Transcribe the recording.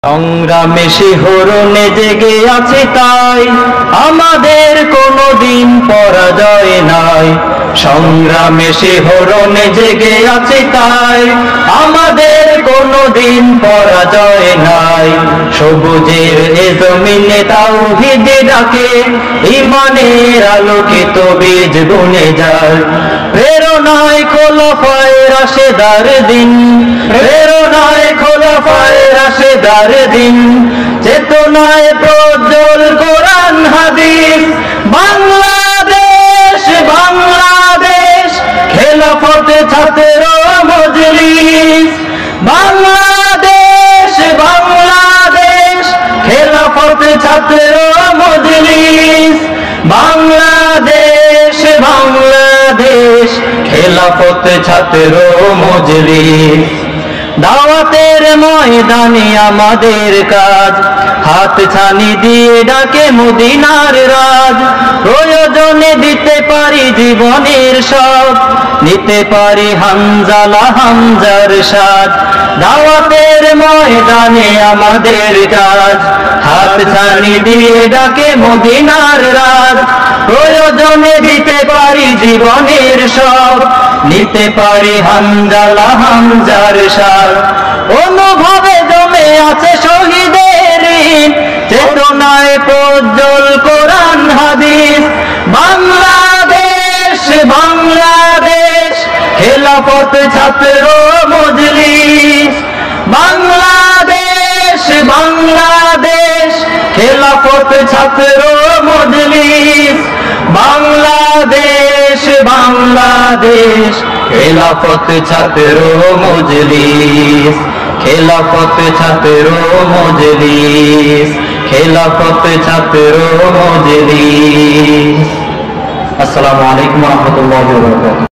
সংগ্রামে শিহরণে জেগে আছে তাই আমাদের কোনোদিন পরাজয় নাই। সংগ্রামে শিহরণে জেগে আছে তাই আমাদের কোনোদিন পরাজয় নাই। সবুজের এ জমিনে তাওহীদ ডাকে, ঈমানের আলোকিত বীজ বুনে যায়। প্রেরণায় খোলাফায়ে রাশেদার দিন, প্রেরণায় খোলাফায়ে রাশেদার দিন, চেতনায় প্রজ্জ্বল কোরআন হাদিস। বাংলাদেশ বাংলাদেশ খেলাফত ছাত্র মজলিস। বাংলাদেশ বাংলাদেশ খেলাফত ছাত্র মজলিস। বাংলাদেশ বাংলাদেশ খেলাফত ছাত্র মজলিস। দাওয়াতের ময়দানে আমাদের কাজ, হাত ছানি দিয়ে ডাকে মদিনার রাজ। প্রয়োজনে দিতে পারি জীবনের সব, নিতে পারি হামজালা হামজার সাথ। দাওয়াতের ময়দানে আমাদের কাজ, হাত ছানি দিয়ে ডাকে মদিনার রাজ। প্রয়োজনে দিতে পারি জীবনের সব, নিতে পারি হামজালা হামজার সাথ। অনুভবে জমে আছে শহীদের ঋণ, চেতনায় প্রজ্জ্বল কোরআন হাদিস। বাংলাদেশ বাংলাদেশ খেলাফত ছাত্র মজলিস। বাংলাদেশ বাংলাদেশ খেলাফত ছাত্র মজলিস। বাংলাদেশ বাংলাদেশ খেলাফত ছাত্র মজলিস। খেলাফত ছাত্র মজলিস। খেলাফত ছাত্র মজলিস। আসসালামু আলাইকুম ওয়া রাহমাতুল্লাহি ওয়া বারাকাতুহু।